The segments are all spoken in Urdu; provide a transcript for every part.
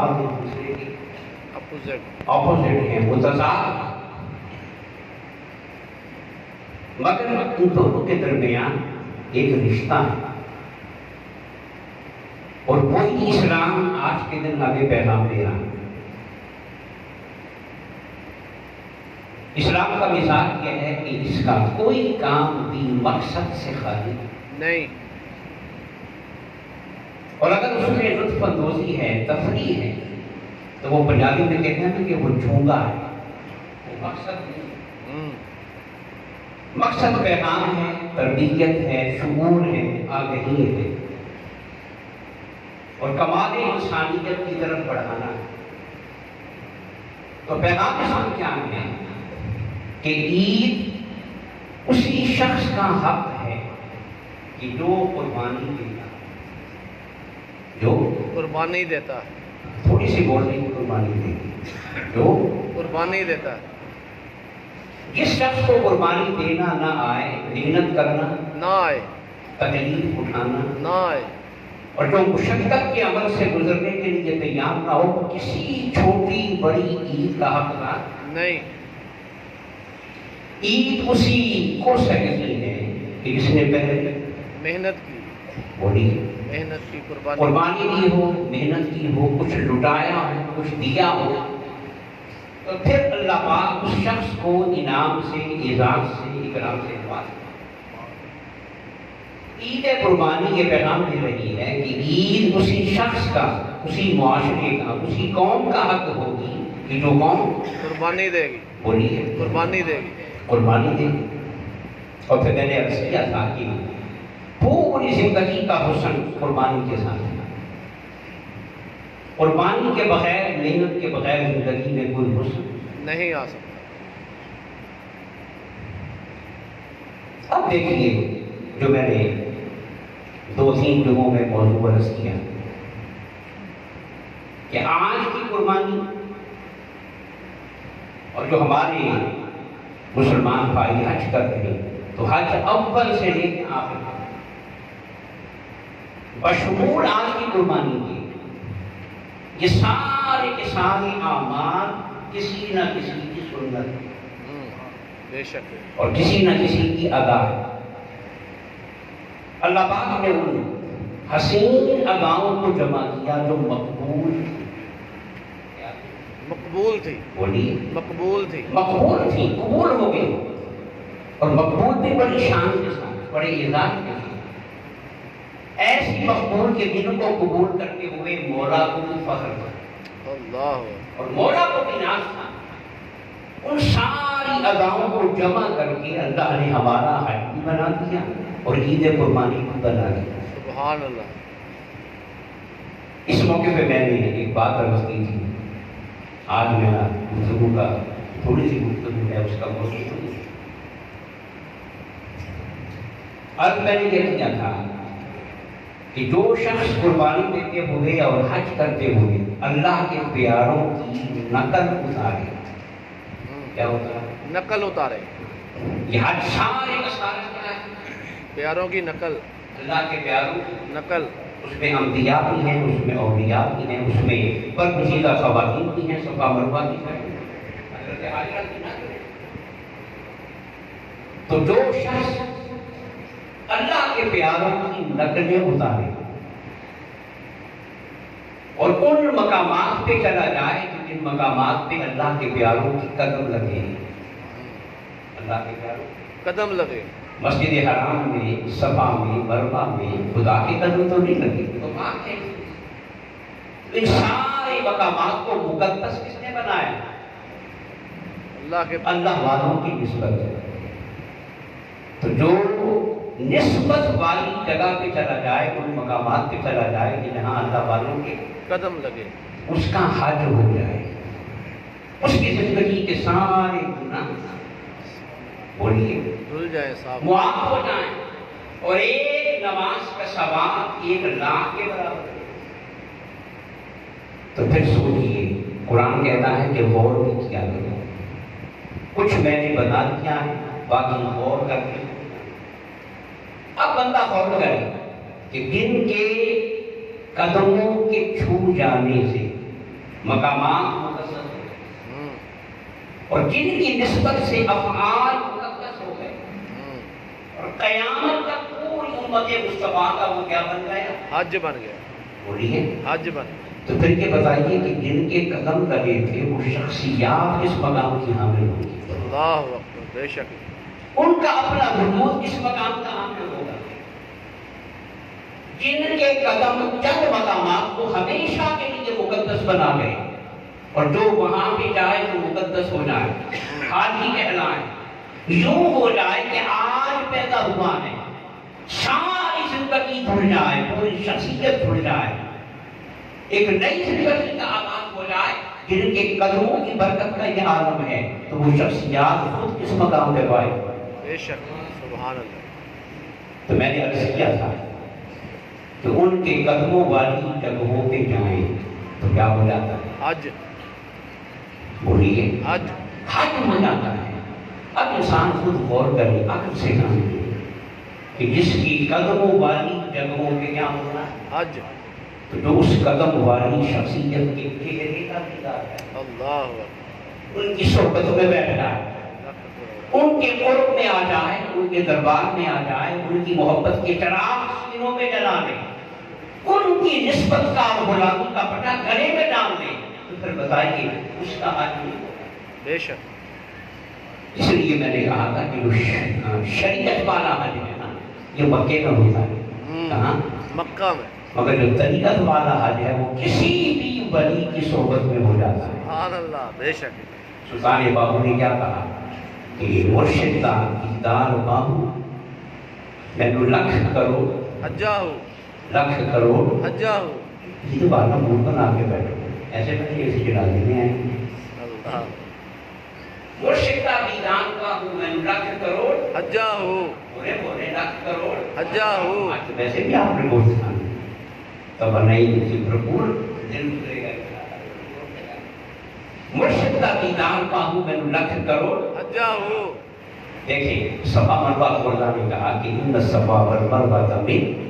الفاظ ایک دوسرے کے اپوزٹ ہیں، متضاد، مگر ان دونوں کے درمیان ایک رشتہ ہے، اور وہی اسلام آج کے دن ہمیں پیغام دے رہا ہے۔ اسلام کا مزاج یہ ہے کہ اس کا کوئی کام بھی مقصد سے خالی نہیں، اور اگر اس میں لطف اندوزی ہے، تفریح ہے، تو وہ پنجابی میں کہتے ہیں کہ وہ جھونگا ہے، وہ مقصد نہیں۔ مقصد پیغام ہے، تربیت ہے، شعور ہے، آگہی ہے، اور کمال انسانیت کی طرف بڑھانا ہے۔ تو پیغام اس میں کیا ہے کہ عید اسی شخص کا حق ہے کہ جو قربانی دیتا ہے، جو قربانی دیتا ہے، تھوڑی سی بولنے کی قربانی دیتی، جو قربانی دیتا ہے، جس شخص کو قربانی دینا نہ آئے، محنت کرنا نہ آئے، تکلیف اٹھانا نہ آئے، اور جو مشقت کے عمل سے گزرنے کے لیے تیار نہ ہو، وہ کسی چھوٹی بڑی عید کا حقدار نہیں۔ عید اسی کو سکتی ہے کہ جس نے پہلے محنت کی، بولی محنت کی، قربانی دی ہو، محنت کی ہو، کچھ لٹایا ہو، کچھ دیا ہو، تو پھر اللہ پاک اس شخص کو انعام سے، اعزاز سے، اکرام سے نوازے۔ عید قربانی یہ پیغام دے رہی ہے کہ عید اسی شخص کا، اسی معاشرے کا، اسی قوم کا حق ہوگی کہ جو قوم قربانی دے گی، بولیے قربانی دے گی۔ قربانی دے گی۔ اور پھر میں نے عرض کیا تھا کہ پوری زندگی کا حسن قربانی کے ساتھ ہے۔ قربانی کے بغیر، محنت کے بغیر زندگی میں کوئی حسن نہیں آ سکتا۔ اب دیکھیے جو میں نے 2-3 جگہوں میں موضوع عرض کیا کہ آج کی قربانی اور جو ہمارے مسلمان بھائی حج کرتے ہیں، تو حج اول سے لے کے آخر تک بشمول آج کی قربانی کی، یہ سارے کے سارے اعمال کسی نہ کسی کی سنت بے شک، اور کسی نہ کسی کی ادا ہے۔ اللہ پاک نے ان حسین اداؤں کو جمع کیا جو مقبول تھی، بولیے مقبول تھی، مقبول تھی، قبول ہو گئی، اور مقبول بھی بڑی شان کے ساتھ، بڑے اعزاز کے ساتھ، ایسی مقبول کے جن کو قبول کرتے ہوئے مولا کو بھی فخر تھا، اللہ، اور مولا کو بھی ناز تھا۔ ان ساری اداؤں کو جمع کر کے اللہ نے ہمارا حج بھی بنا دیا اور عید قربانی بھی بنا دیا۔ سبحان اللہ۔ اس موقع پہ میں نے ایک بات عرض کی تھی، آج میرا گفتگو کا تھوڑی سی گفتگو ہے، اس کا موضوع نہیں۔ آج میں نے یہ کیا تھا کہ جو شخص قربانی دیتے ہوئے اور حج کرتے ہوئے اللہ کے پیاروں کی نقل اتارے، کیا ہوتا ہے؟ نقل اتارے، یہ حج سارے کا سارا کیا ہے؟ پیاروں کی نقل، اللہ کے پیاروں کی نقل، اس میں انبیاء بھی ہیں، اس میں اولیاء بھی ہیں، اس میں برگزیدہ خواتین بھی ہیں، صفا مروہ کی ہے، حضرت حاجرہ کی نقل۔ تو جو شخص اللہ کے پیاروں کی نقلیں اتارے اور ان مقامات پہ چلا جائے جن مقامات پہ اللہ کے پیاروں کی قدم لگے، اللہ کے پیاروں قدم لگے، مسجد حرام میں، صفا میں، مروہ میں خدا کے قدم تو نہیں لگے، تو پاک ہے۔ ان سارے مقامات کو مقدس کس نے بنایا؟ اللہ کے، اللہ والوں کی نسبت ہے۔ تو جو نسبت والی جگہ پہ چلا جائے، ان مقامات پہ چلا جائے کہ جہاں اللہ والوں کے قدم لگے، اس کا حج ہو جائے، اس کی زندگی کے سارے گناہ بولیے دھل جائے، صاحب، معاف ہو جائیں، اور ایک نماز کا ثواب 1,00,000 کے برابر ہے۔ تو پھر سوچیے، قرآن کہتا ہے کہ غور بھی کیا کرو، کچھ میں نے بتا دیا ہے، باقی غور کر کے اب بندہ غور کرے کہ جن کے قدموں کے چھو جانے سے مقامات مقدس ہو گئے اور جن کی نسبت سے افعال مقدس ہو گئے اور قیامت تک پوری امت مصطفیٰ کا وہ کیا بن گیا؟ حج بن گیا. بولیے حج بن گیا. تو پھر یہ بتائیے کہ جن کے قدم لگے تھے وہ شخصیات کس مقام کی حامل ہوگی؟ اللہ اکبر. بے شک. ان کا اپنا وجود کس مقام کا حامل ہوگا؟ جن کے قدم چند مقامات کو ہمیشہ کے لیے مقدس بنا گئے اور جو وہاں پہ جائے تو مقدس ہو جائے، حاجی کہلائے، یوں ہو جائے کہ آج پیدا ہوا ہے، ساری زندگی بھول جائے، پوری شخصیت بھول جائے، ایک نئی زندگی کا آغاز ہو جائے، جن کے قدموں کی برکت کا یہ عالم ہے، تو وہ شخصیات خود کس مقام پہ پائے؟ بے شک. سبحان اللہ. تو میں نے عرض کیا تھا کہ ان کے قدموں والی جگہوں پہ جائیں تو کیا ہو جاتا ہے؟ حج. بولیے حج. حج ہو جاتا ہے. اب انسان خود غور کرے، عقل سے جانے کہ جس کی قدموں والی جگہوں پہ کیا ہو رہا ہے؟ حج. تو جو اس قدم والی شخصیت کے چہرے کا دیدار ہے، اللہ اکبر. ان کی صحبت میں بیٹھ جائے، ان کے قرب میں آ جائے، ان کے دربار میں آ جائے، ان کی محبت کے چراغ سینوں میں جلا لے، ان کی نسبت کا اور غلامی کا پٹا گلے میں ڈال لے، تو پھر بتائیے اس کا حج نہیں ہوگا. بے شک. اس لیے میں نے کہا تھا کہ جو شریعت والا حج ہے نا یہ مکے میں ہوتا ہے. کہاں؟ مکہ میں. مگر جو طریقت والا حج ہے وہ کسی بھی ولی کی صحبت میں ہو جاتا ہے. سبحان اللہ. بے شک. سلطان باہو نے کیا کہا کہ مرشد کا دیدار باہو میں تو لکھ کروڑ حجاہو. لکھ کروڑ حجاہو. یہ تو بالا منہ بنا کے بیٹھو ایسے نہیں ایسے جنازے میں آئیں گے. اللہ. مرشد کا دیدار باہو میں لکھ کروڑ حجاہو. بولے بولے لکھ کروڑ حجاہو. آج تو ویسے بھی آپ نے بہت سنا تو بنائی تھی بھرپور دل گزرے گا. مرشد کا دیدار باہو میں لکھ کروڑ حجاہو. دیکھیں صفا مروہ کو اللہ نے کہا کہ ان الصفا والمروہ من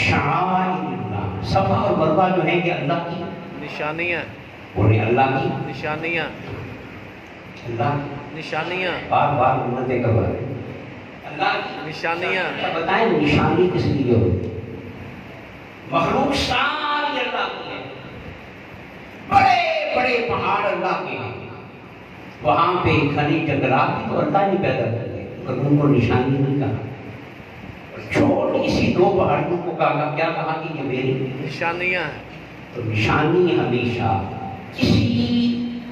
شعائر اللہ. صفا اور مروہ جو ہیں یہ اللہ کی نشانیاں. بولے اللہ کی نشانیاں. اللہ نشانیاں. بار بار منتیں کروا رہے ہیں. اللہ کی نشانیاں. بتائیں نشانی کس لیے ہوتی؟ مخلوق ساری اللہ کی ہے. بڑے بڑے پہاڑ اللہ کے ہیں، وہاں پہ گھنے جنگلات بھی تو اللہ نے پیدا کر دے، مگر ان کو نشانی نہیں کہا. چھوٹی سی دو پہاڑیوں کو کہا، کیا کہا کہ یہ میری نشانیاں ہیں. تو نشانی ہمیشہ کسی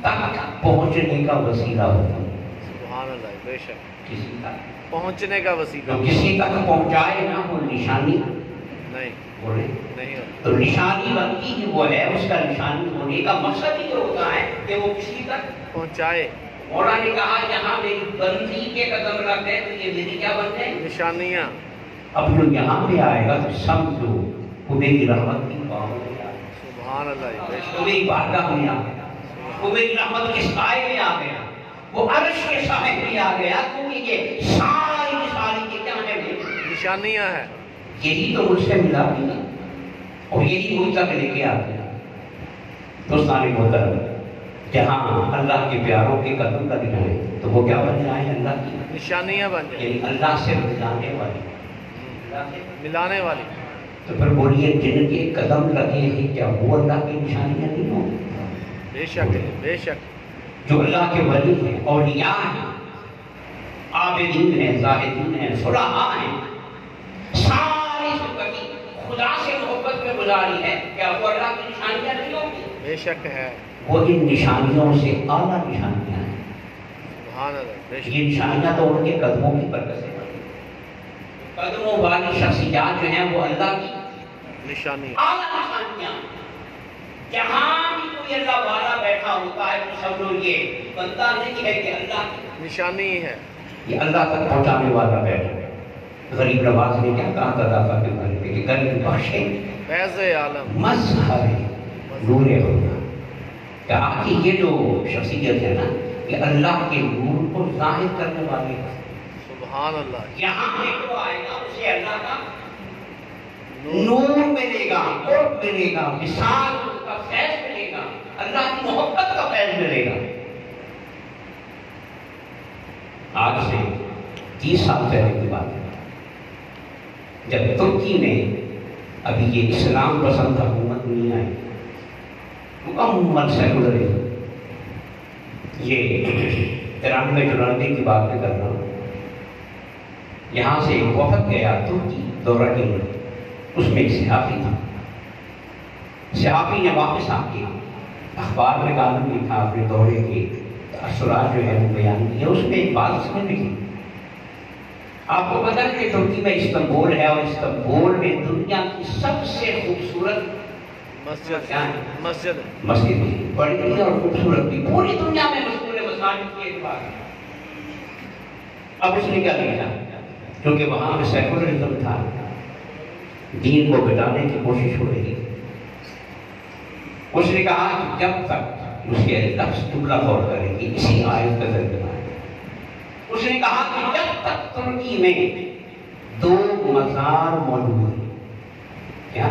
تک پہنچنے کا وسیلہ ہوتا ہے. سبحان اللہ. بے شک. کسی تک پہنچنے کا وسیلہ. جو کسی تک پہنچائے نا وہ نشانی نہیں. بولے نہیں ہوتا. تو نشانی بنتی ہی وہ ہے، اس کا نشانی ہونے کا مقصد یہ ہوتا ہے کہ وہ کسی تک پہنچائے. مولا نے کہا یہاں میری بندی کے قدم رکھ دے تو یہ میری کیا بن جائے؟ نشانیاں. اب جو یہاں پہ آئے گا تو سمجھو وہ میری رحمت کی باہوں میں آ گیا، سبحان اللہ. بے وہ شک. میری بارگاہ میں آ گیا، وہ میری رحمت کے سائے میں آ گیا، وہ عرش کے سائے میں آ گیا، کیونکہ یہ ساری کے کیا ہے؟ نشانیاں ہیں. یہی تو مجھ سے ملا بھی نا اور یہی مجھ تک لے کے آتے ہیں. دوستان محترم، جہاں اللہ کے پیاروں کے قدم لگ جائیں تو وہ کیا بن جائیں؟ اللہ کی نشانیاں بن جائیں. یعنی اللہ سے ملانے والی. ملانے والی. تو پھر بولیے جن کے قدم لگے ہیں کیا وہ اللہ کی نشانیاں نہیں ہوں؟ بے شک. بے شک. جو اللہ کے ولی ہیں، اولیاء ہیں، عابدین ہیں، زاہدین ہیں، صلحاء ہیں، ساری زندگی خدا سے محبت میں گزاری ہے، کیا وہ اللہ کی نشانیاں نہیں ہوگی؟ بے شک ہے. وہ ان نشانیوں سے اعلیٰ نشانیاں ہیں. سبحان اللہ. بے شک. یہ نشانیاں تو ان کے قدموں کی برکت سے بنی. قدموں والی شخصیات جو ہیں وہ اللہ کی نشانی. اعلیٰ نشانیاں. جہاں بھی کوئی اللہ والا بیٹھا ہوتا ہے تو سب لوگ یہ بندہ نہیں ہے کہ اللہ کی نشانی ہے. یہ اللہ تک پہنچانے والا بیٹھا ہے. غریب نواز نے کیا کہا تھا کہ غریب بخشے فیض عالم مظہر نور خدا. کہا کہ یہ جو شخصیت ہے نا یہ اللہ کے نور کو ظاہر کرنے والی ہے. سبحان اللہ. یہاں پہ جو آئے گا اسے اللہ کا نور ملے گا، قرب ملے گا، مثال کا فیض ملے گا. ملے گا. آج سے 30 سال پہلے کی بات ہے، جب ترکی میں ابھی یہ اسلام پسند حکومت نہیں آئی، مکمل سیکولرزم. یہ 93-94 کی بات میں کر رہا ہوں. یہاں سے ایک وفد گیا ترکی دورہ کے لیے، اس میں ایک صحافی تھا. صحافی نے واپس آ کے اخبار میں کالم لکھا، اپنے دورے کے تاثرات جو ہے وہ بیان کیا. اس میں ایک بات سمجھ میں کی. آپ کو پتہ ہے کہ ترکی میں استنبول ہے، اور استنبول میں دنیا کی سب سے خوبصورت مسجد کیا ہے؟ مسجد ہے. مسجد بھی بڑی بھی اور خوبصورت بھی، پوری دنیا میں مشہور ہے مساجد کے اعتبار سے. اب اس نے کیا کیا؟ کیونکہ وہاں میں سیکولرزم تھا، دین کو بٹانے کی کوشش ہو رہی تھی. اس نے کہا کہ جب تک اس کے لفظ جملہ غور کریں گے، اسی آیت کا ترجمہ ہے. اس نے کہا کہ جب تک ترکی میں 2 مزار موجود ہیں. کیا؟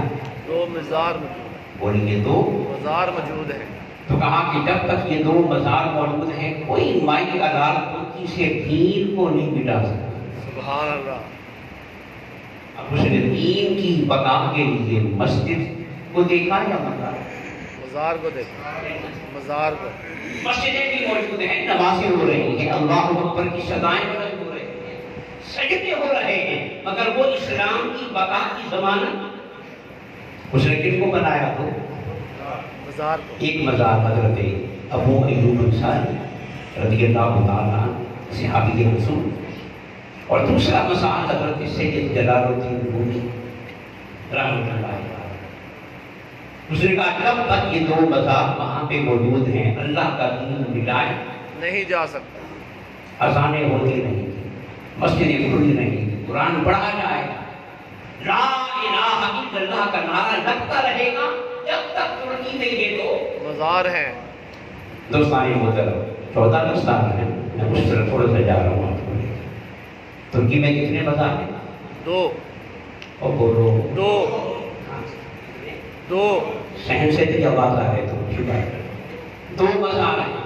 2 مزار موجود ہیں. بولیے 2 مزار موجود ہیں. تو کہا کہ جب تک یہ 2 مزار موجود ہیں، کوئی مائی عدالت ترکی سے دین کو نہیں مٹا سکتا. سبحان اللہ. اب اس نے دین کی بقا کے لیے مسجد کو دیکھا یا مزار کو دیکھو، مزار کو. مسجدیں بھی موجود ہیں، نمازیں ہو رہی ہیں، اللہ اکبر کی صدائیں بلند ہو رہی ہیں، سجدے ہو رہے ہیں، مگر وہ اسلام کی بقا کی ضمانت اس نے کن کو بنایا؟ تو مزار کو. ایک مزار حضرت ابو ایوب انصاری رضی اللہ تعالیٰ صحابی رسول، اور دوسرا مزار حضرت سید جلال الدین رومی رحمۃ اللہ علیہ. اس نے کہا جب تک یہ 2 مزار وہاں پہ موجود ہیں، اللہ کا دین مٹائے نہیں جا سکتا. اذانیں ہوتی نہیں تھی، مسجدیں کھلی نہیں تھی، قرآن پڑھا جائے گا، لا الہ الا اللہ کا نعرہ لگتا رہے گا جب تک ترکی میں یہ 2 مزار ہیں. دوستانی محترم 14 سال ہیں، میں اس طرح تھوڑا سا جا رہا ہوں آپ کو. ترکی میں کتنے مزار ہیں؟ 2 اور بولو 2 شہن سے بھی آواز آ رہے تو 2 مزار ہیں.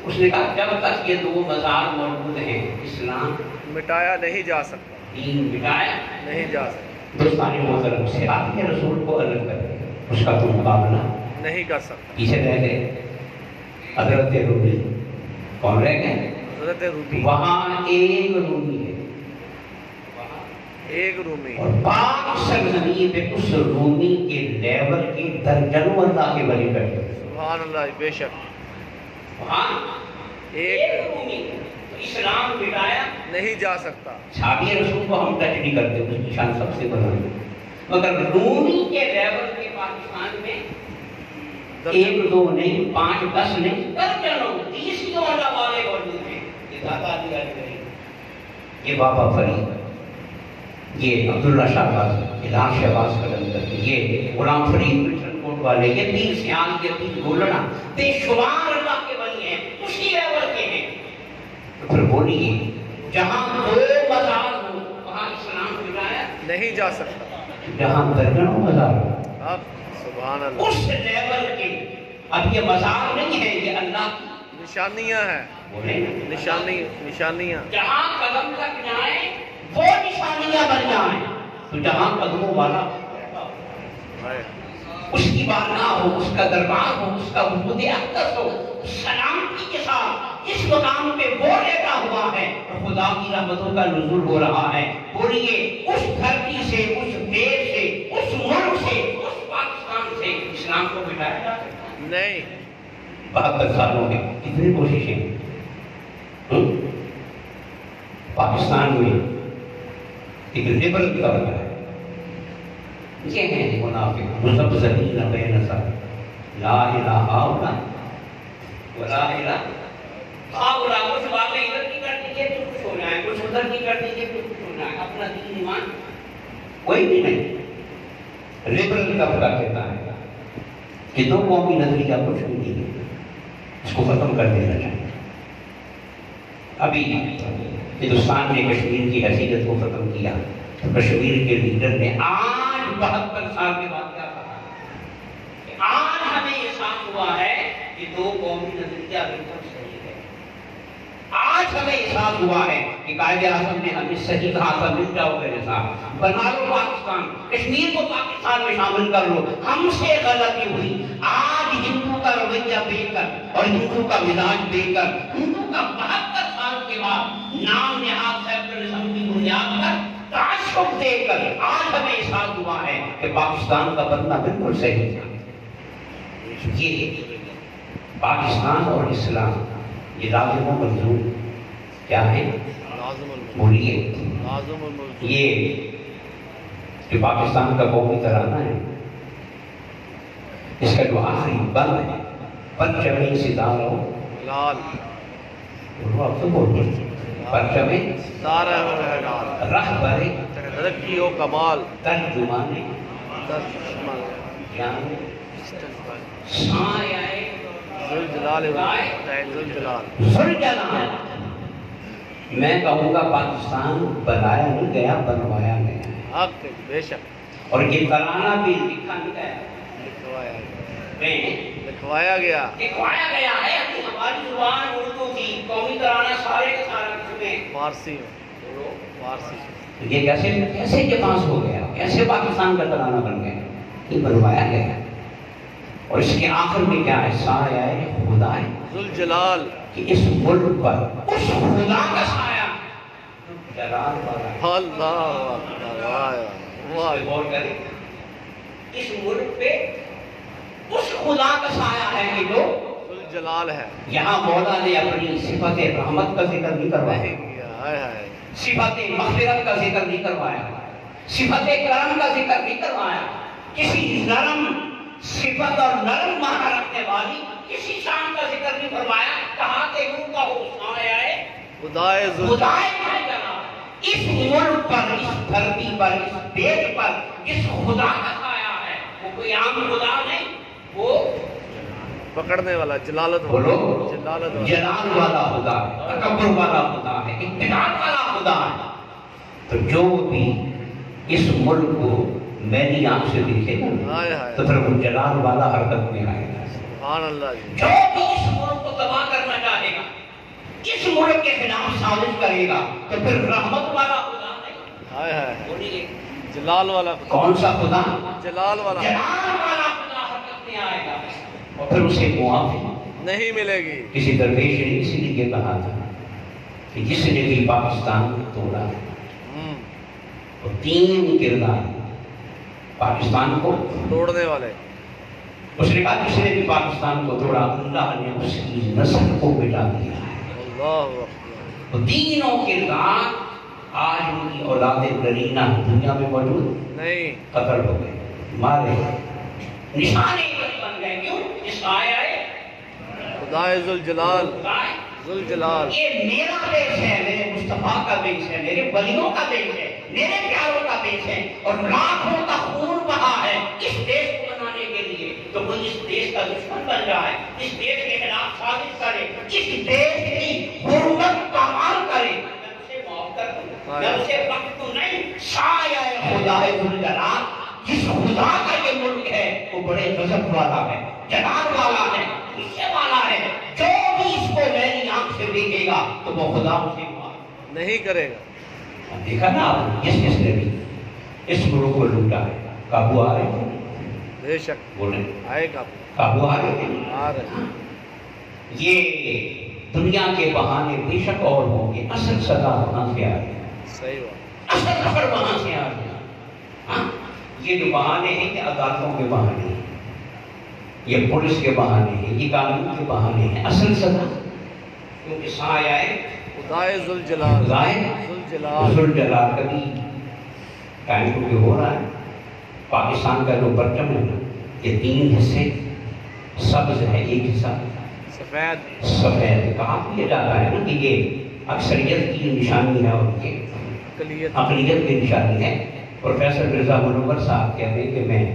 اس نے کہا جب تک یہ 2 مزار موجود ہیں، اسلام مٹایا نہیں جا سکتا. دین مٹایا نہیں جا سکتا. دوستانی محترم سے آپ کے رسول کو الگ کر کے اس کا تو مقابلہ نہیں کر سکتا. پیچھے رہ گئے حضرت رومی. کون رہ گئے؟ حضرت رومی. وہاں ایک رومی ہے، ایک رومی. اور پاک سرزمین پہ اس رومی کے لیول کے درجنوں اللہ کے ولی بیٹھے. سبحان اللہ. بے شک وہاں ایک رومی. اسلام مٹایا نہیں جا سکتا. صحابی رسول کو ہم ٹچ نہیں کرتے، اس کی شان سب سے بلند ہے، مگر رومی کے لیول کے پاکستان میں 1 2 نہیں، 5 10 نہیں، درجنوں 30 اللہ والے موجود ہیں. یہ داتا دیا کریں، یہ بابا فرید، یہ عبداللہ شہباز، اعلان شہباز قلندر، یہ غلام فرید ملٹن کوٹ والے، یہ پیر سیان، یہ پیر گولڑا، بے شمار اللہ کے بنی ہیں، اسی لیول کے ہیں. تو پھر بولیے جہاں 2 مزار ہو وہاں اسلام مٹایا نہیں جا سکتا. جہاں درجنوں مزار ہو. اب سبحان اللہ. اس لیول کے اب یہ مزار نہیں ہے، یہ اللہ کی نشانیاں ہیں. بولے نشانیاں. جہاں قدم تک جائیں وہ نشانیاں بن جائیں. تو جہاں قدموں والا اس کی بارگاہ ہو، اس کا دربار ہو، اس کا وجود اقدس ہو، سلامتی کے ساتھ اس مقام پہ وہ لیتا ہوا ہے اور خدا کی رحمتوں کا نزول ہو رہا ہے. بولیے اس دھرتی سے، اس دیش سے، اس ملک سے، اس پاکستان سے اسلام کو مٹایا جا سکتا نہیں. 72 سالوں میں کتنی کوششیں. پاکستان میں ایک لبرل گورنر ہے، یہ ہیں منافق مذبذبین بین سر لا الہ الا ولا الہ الا. کچھ باتیں ادھر کی کر دیجیے تو کچھ ہو جائے، کچھ ادھر کی کر دیجیے تو کچھ ہو جائے. اپنا دین ایمان کوئی بھی نہیں. لبرل طبقہ کہتا ہے کہ 2 قومی نظریہ کچھ بھی نہیں ہے، اس کو ختم کر دینا چاہیے. ابھی ہندوستان نے کشمیر کی حیثیت کو ختم کیا تو کشمیر کے لیڈر نے آج 72 سال کے بعد کیا کہا کہ آج ہمیں احساس ہوا ہے کہ دو قومی نظریہ بالکل صحیح ہے۔ آج ہمیں احساس ہوا ہے کہ قائد اعظم نے ہمیں صحیح کہا تھا، مل جاؤ میرے ساتھ، بنا لو پاکستان، کشمیر کو پاکستان میں شامل کر لو۔ ہم سے غلطی ہوئی۔ آج ہندو کا رویہ دیکھ کر اور ہندو کا مزاج دیکھ کر، ہندو کا 72 سال کے بعد نام نہاد سیکولرزم کی بنیاد پر تعصب دیکھ کر آج ہمیں احساس ہوا ہے کہ پاکستان کا بننا بالکل صحیح تھا۔ یہ پاکستان اور اسلام یہ لازم و ملزوم کیا ہے؟ بولیے۔ یہ جو پاکستان کا قومی ترانہ ہے، اس کا جو آخری بند ہے، پرچم ستارہ لال آپ تو بولتے پرچم ستارہ رہبر ترقی و کمال ترجمان جان سایہ ذوالجلال ذوالجلال۔ میں کہوں گا پاکستان بنایا نہیں گیا، بنوایا گیا ہے۔ حق بے شک، اور یہ ترانہ بھی لکھا نہیں گیا، لکھوایا گیا ہے۔ ابھی ہماری زبان اردو کی قومی ترانہ سارے کے سارے میں فارسی میں، فارسی یہ کیسے یہ پاس ہو گیا، کیسے پاکستان کا ترانہ بن گیا؟ یہ بنوایا گیا۔ اور اس کے آخر میں کیا ہے؟ سایہ خدا ہے ذوالجلال، کہ اس ملک پر اس خدا کا سایہ جلال والا ہے۔ اللہ اکبر، واہ غور کریں، اس ملک پہ اس خدا کا سایہ ہے کہ جو ذوالجلال ہے۔ یہاں مولا نے اپنی صفت رحمت کا ذکر نہیں کروایا، صفت مغفرت کا ذکر نہیں کروایا، صفت کرم کا ذکر نہیں کروایا، کسی نرم صفت اور نرم معنی رکھنے والی کسی شان کا ذکر نہیں فرمایا۔ کہا کہ یوں کا ہو سایہ ہے خدائے خدائے جلال۔ اس ملک پر، اس دھرتی پر، اس دیش پر جس خدا کا سایہ ہے، وہ کوئی عام خدا نہیں، وہ پکڑنے والا، جلالت بولو جلالت جلال والا خدا ہے، تکبر والا خدا ہے، اقتدار والا خدا ہے۔ تو جو بھی اس ملک کو میری آنکھ سے دیکھے گا تو پھر وہ جلال والا حرکت میں آئے گا۔ سبحان اللہ جی۔ جو بھی اس ملک کو تباہ کرنا چاہے گا، اس ملک کے خلاف سازش کرے گا، تو پھر رحمت والا خدا نہیں، بولیے جلال والا، کون سا خدا؟ جلال والا جلال والا خدا حرکت میں آئے گا، اور پھر اسے معافی نہیں ملے گی۔ کسی درویش نے اسی لیے کہا تھا کہ جس نے بھی پاکستان کو توڑا وہ 3 کردار پاکستان کو توڑنے والے۔ اس نے کہا جس نے بھی پاکستان کو توڑا اللہ نے اس کی نسل کو مٹا دیا ہے۔ اللہ اکبر۔ وہ تینوں کردار آج ان کی اولاد نرینہ دنیا میں موجود نہیں، قتل ہو گئے، مارے گئے، نشانے بن گئے۔ کیوں؟ اس آیا ہے خدائے ذوالجلال، ذوالجلال۔ یہ میرا دیش ہے، میرے مصطفیٰ کا دیش ہے، میرے ولیوں کا دیش ہے، میرے پیاروں کا دیش ہے، اور لاکھوں کا خون بہا ہے اس دیش کو بنانے کے لیے۔ تو کوئی اس دیش کا دشمن بن جائے، اس دیش کے خلاف سازش کرے، اس دیش کی حرمت پامال کرے، میں اسے معاف کر دوں، میں اسے بخش دوں نہیں۔ سایہ خدا ذوالجلال، جس خدا کا یہ ملک ہے وہ بڑے غضب والا ہے، جلال والا ہے، غصے والا ہے۔ جو بھی اس کو میری آنکھ سے دیکھے گا تو وہ خدا اسے معاف نہیں کرے گا۔ دیکھا نا آپ، جس نے بھی اس ملک کو لوٹا ہے، قابو آ رہے ہیں؟ بے شک بولیں آئے گا، قابو آ رہے ہیں؟ آ رہے۔ یہ دنیا کے بہانے بے شک اور ہوں گے، اصل سزا وہاں سے آ رہی ہے، صحیح بات۔ اصل خبر وہاں سے آ رہی ہے۔ ہاں، یہ جو بہانے ہیں یہ عدالتوں کے بہانے ہیں، یہ پولیس کے بہانے ہیں، یہ قانون کے بہانے ہیں، اصل سزا کیونکہ سایہ ہے خدائے ذوالجلال، ذوالجلال۔ ذوالجلال کبھی ٹائم کو بھی ہو رہا ہے۔ پاکستان کا جو پرچم ہے نا، یہ 3 حصے، سبز ہے ایک حصہ، سفید سفید۔ کہا یہ جاتا ہے نا کہ یہ اکثریت کی نشانی ہے اور یہ اقلیت کی نشانی ہے۔ پروفیسر مرزا منور صاحب کہتے ہیں کہ میں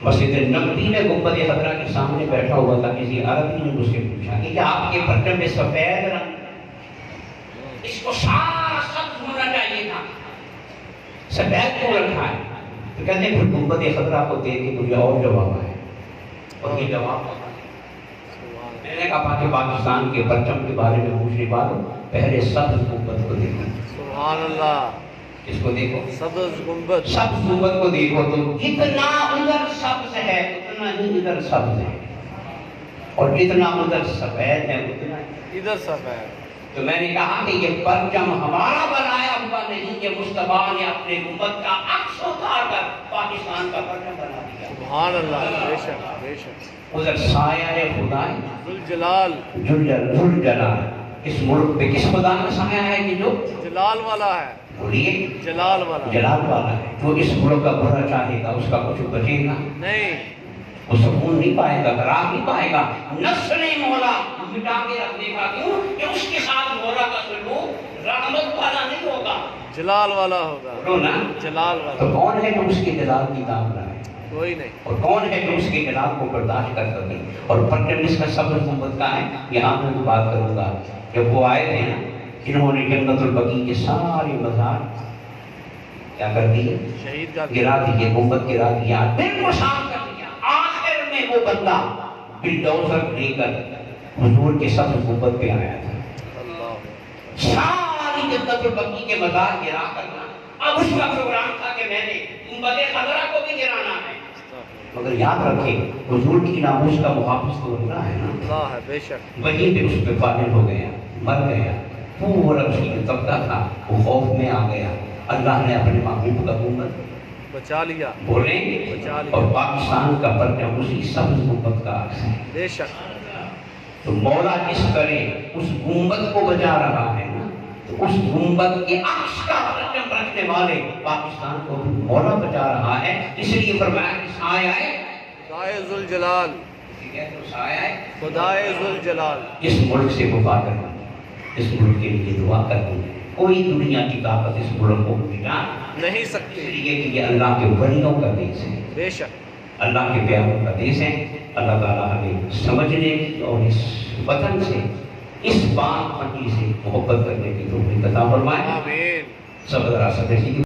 مسجد نبوی میں گنبد خضرا کے سامنے بیٹھا ہوا تھا، کسی عربی نے مجھ سے پوچھا کہ آپ کے پرچم میں سفید رنگ، اس کو سارا سبز ہونا چاہیے تھا، سفید کیوں رکھا ہے؟ تو کہتے ہیں پھر گنبد خضرا کو دیکھ کے مجھے اور جواب آیا، اور یہ جواب کہا کہ پاکستان کے پرچم کے بارے میں پوچھنے والوں پہلے سبز گنبد کو دیکھو. سبحان اللہ. اس کو دیکھو, سبز گنبد. سبز گنبد کو دیکھو تو جتنا ادھر سبز ہے اتنا ہی ادھر سبز ہے, اور جتنا ادھر سفید ہے اتنا ادھر سب ہے. تو میں نے کہا کہ یہ پرچم ہمارا بنایا ہوا نہیں, یہ مصطفیٰ نے اپنے گنبد کا عکس اتار کر پاکستان کا پرچم بنا دیا. سبحان اللہ. بے شک بے شک. ادھر سایہ خدائی ذوالجلال. ذوالجلال. اس ملک پہ کس خدا کا سایہ ہے کہ جو جلال والا ہے. بولیے, جلال والا. جلال والا ہے. جو اس ملک کا برا چاہے گا اس کا کچھ بچے گا نہیں. وہ سکون نہیں پائے گا, قرار نہیں پائے گا. نفس نے مولا مٹا کے رکھ دے گا, کیوں کہ اس کے ساتھ مولا کا سلوک رحمت والا نہیں ہوگا, جلال والا ہوگا. بولو نا. جلال تو والا. کون ہے جو اس کے جلال کی دام لائے, کوئی نہیں. اور کون ہے جو اس کے جلال کو برداشت کر سکے. اور پرچم اس کا سبز گنبد کا ہے. یہاں میں بات کروں گا, جب وہ آئے تھے نا انہوں نے جنت البقیع کے سارے مزار کیا کر دیے, شہید کا گرا دیے, گنبد گرا دیا, بالکل صاف کر دیا. آخر میں وہ بندہ بلڈوزر لے کر حضور کے سبز گنبد پہ آیا تھا. اللہ. ساری جنت البقیع کے مزار گرا کرنا. اب اس کا پروگرام تھا کہ میں نے گنبد خضرا کو بھی گرانا ہے, مگر یاد رکھیں حضور کی ناموس کا محافظ تو اللہ ہے نا. اللہ ہے. بے شک. وہیں پہ اس پہ فائل ہو گیا, مر گیا. پورا اس کی جو طبقہ تھا وہ خوف میں آ گیا. اللہ نے اپنے محبوب کا گنبد بچا لیا. بولیں, بچا لیا. اور پاکستان کا پرچم اسی سبز گنبد کا عکس ہے. بے شک. تو مولا کس طرح اس گنبد کو بچا رہا ہے نا, تو اس گنبد کے عکس کا پرچم رکھنے والے پاکستان کو بھی مولا بچا رہا ہے. اس لیے فرمایا کہ سایہ ہے خدائے ذوالجلال. ٹھیک ہے, تو سایہ ہے خدائے ذوالجلال. اس ملک سے وفا کرنا, اس ملک کے لیے دعا کرنی. کوئی دنیا کی طاقت اس ملک کو مٹا نہیں اس سکتی. لیے کہ یہ اللہ کے ولیوں کا دیش ہے, بے شک. اللہ کے پیاروں کا دیش ہے. اللہ تعالیٰ ہمیں سمجھنے کی اور اس وطن سے, اس پاک مٹی سے محبت کرنے کی توفیق عطا فرمائے. آمین. سب ذرا سب